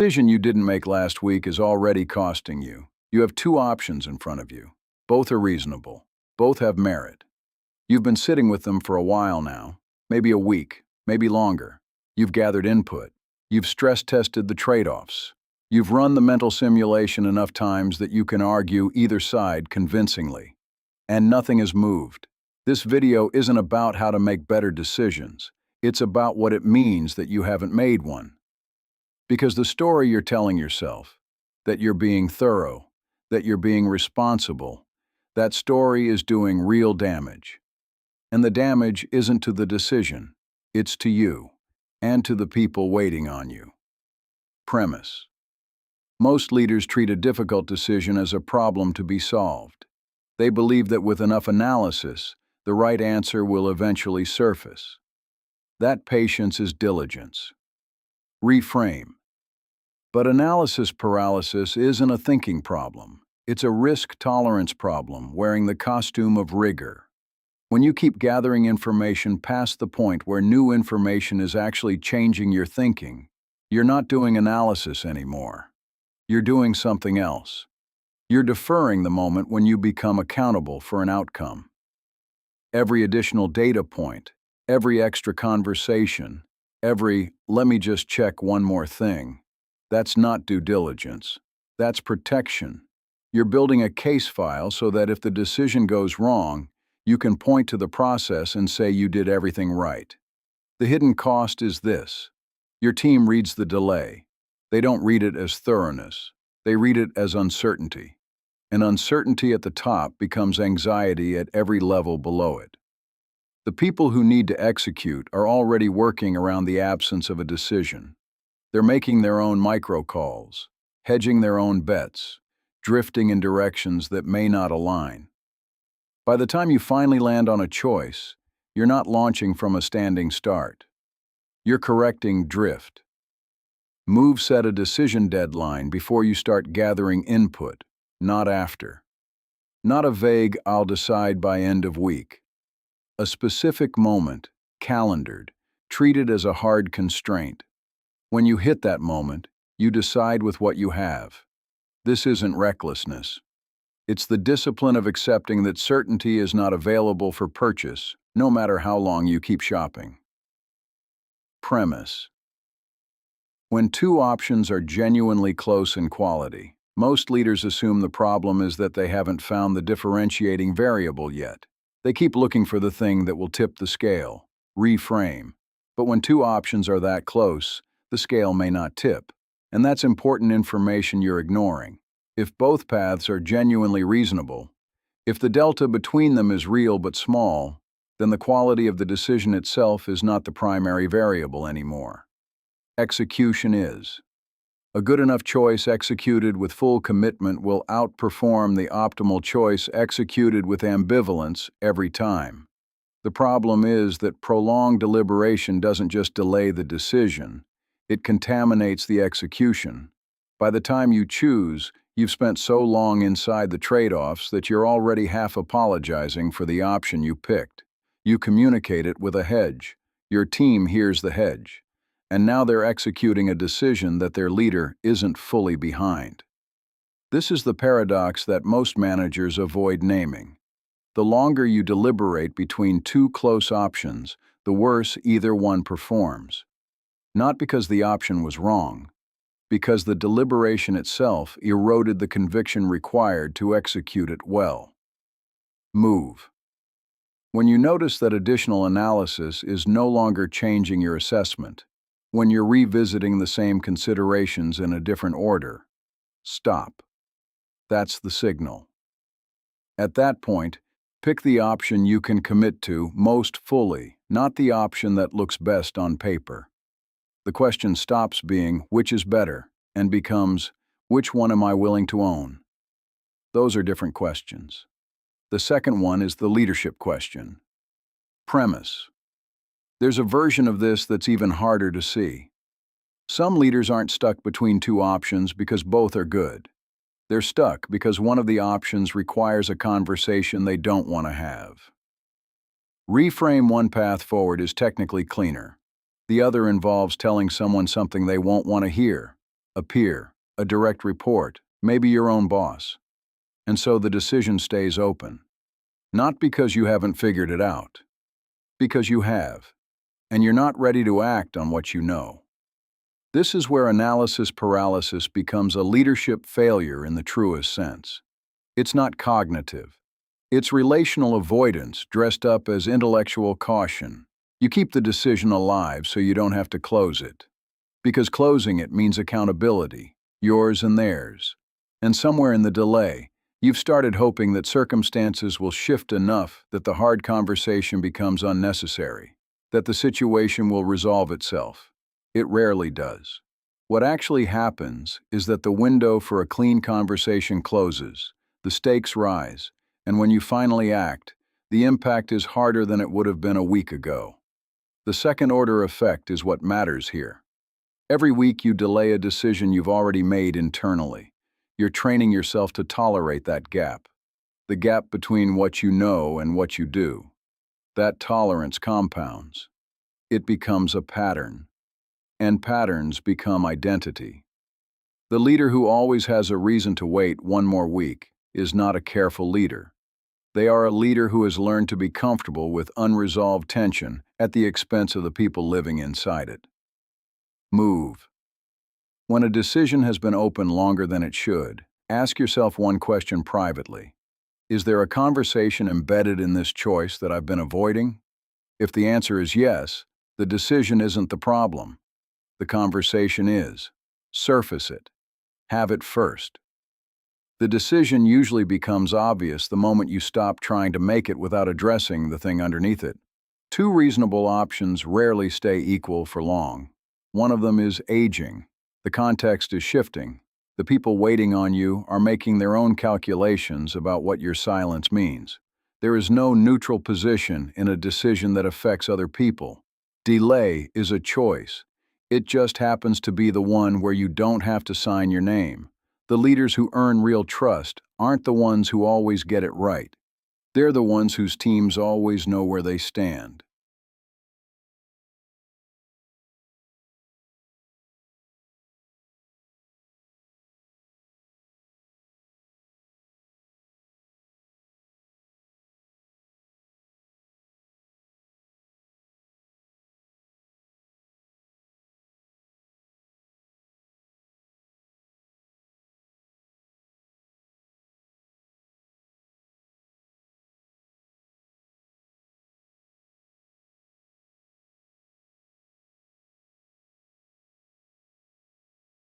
Decision you didn't make last week is already costing you. You have two options in front of you. Both are reasonable. Both have merit. You've been sitting with them for a while now, maybe a week, maybe longer. You've gathered input. You've stress-tested the trade-offs. You've run the mental simulation enough times that you can argue either side convincingly. And nothing has moved. This video isn't about how to make better decisions. It's about what it means that you haven't made one. Because the story you're telling yourself, that you're being thorough, that you're being responsible, that story is doing real damage. And the damage isn't to the decision, it's to you, and to the people waiting on you. Premise. Most leaders treat a difficult decision as a problem to be solved. They believe that with enough analysis, the right answer will eventually surface. That patience is diligence. Reframe. But analysis paralysis isn't a thinking problem. It's a risk tolerance problem wearing the costume of rigor. When you keep gathering information past the point where new information is actually changing your thinking, you're not doing analysis anymore. You're doing something else. You're deferring the moment when you become accountable for an outcome. Every additional data point, every extra conversation, every "let me just check one more thing," that's not due diligence. That's protection. You're building a case file so that if the decision goes wrong, you can point to the process and say you did everything right. The hidden cost is this. Your team reads the delay. They don't read it as thoroughness. They read it as uncertainty. And uncertainty at the top becomes anxiety at every level below it. The people who need to execute are already working around the absence of a decision. They're making their own micro-calls, hedging their own bets, drifting in directions that may not align. By the time you finally land on a choice, you're not launching from a standing start. You're correcting drift. Move set a decision deadline before you start gathering input, not after. Not a vague "I'll decide by end of week." A specific moment, calendared, treated as a hard constraint. When you hit that moment, you decide with what you have. This isn't recklessness. It's the discipline of accepting that certainty is not available for purchase, no matter how long you keep shopping. Premise. When two options are genuinely close in quality, most leaders assume the problem is that they haven't found the differentiating variable yet. They keep looking for the thing that will tip the scale, reframe. But when two options are that close, the scale may not tip. And that's important information you're ignoring. If both paths are genuinely reasonable, if the delta between them is real but small, then the quality of the decision itself is not the primary variable anymore. Execution is. A good enough choice executed with full commitment will outperform the optimal choice executed with ambivalence every time. The problem is that prolonged deliberation doesn't just delay the decision, it contaminates the execution. By the time you choose, you've spent so long inside the trade-offs that you're already half apologizing for the option you picked. You communicate it with a hedge. Your team hears the hedge. And now they're executing a decision that their leader isn't fully behind. This is the paradox that most managers avoid naming. The longer you deliberate between two close options, the worse either one performs. Not because the option was wrong, because the deliberation itself eroded the conviction required to execute it well. Move. When you notice that additional analysis is no longer changing your assessment, when you're revisiting the same considerations in a different order, stop. That's the signal. At that point, pick the option you can commit to most fully, not the option that looks best on paper. The question stops being, which is better, and becomes, which one am I willing to own? Those are different questions. The second one is the leadership question. Premise. There's a version of this that's even harder to see. Some leaders aren't stuck between two options because both are good. They're stuck because one of the options requires a conversation they don't want to have. Reframe one path forward is technically cleaner. The other involves telling someone something they won't want to hear. a peer, a direct report, maybe your own boss. And so the decision stays open. Not because you haven't figured it out, because you have, and you're not ready to act on what you know. This is where analysis paralysis becomes a leadership failure in the truest sense. It's not cognitive. It's relational avoidance dressed up as intellectual caution. You keep the decision alive so you don't have to close it. Because closing it means accountability, yours and theirs. And somewhere in the delay, you've started hoping that circumstances will shift enough that the hard conversation becomes unnecessary, that the situation will resolve itself. It rarely does. What actually happens is that the window for a clean conversation closes, the stakes rise, and when you finally act, the impact is harder than it would have been a week ago. The second-order effect is what matters here. Every week you delay a decision you've already made internally. You're training yourself to tolerate that gap, the gap between what you know and what you do. That tolerance compounds. It becomes a pattern, and patterns become identity. The leader who always has a reason to wait one more week is not a careful leader. They are a leader who has learned to be comfortable with unresolved tension at the expense of the people living inside it. Move. When a decision has been open longer than it should, ask yourself one question privately. Is there a conversation embedded in this choice that I've been avoiding? If the answer is yes, the decision isn't the problem. The conversation is. Surface it. Have it first. The decision usually becomes obvious the moment you stop trying to make it without addressing the thing underneath it. Two reasonable options rarely stay equal for long. One of them is aging. The context is shifting. The people waiting on you are making their own calculations about what your silence means. There is no neutral position in a decision that affects other people. Delay is a choice. It just happens to be the one where you don't have to sign your name. The leaders who earn real trust aren't the ones who always get it right. They're the ones whose teams always know where they stand.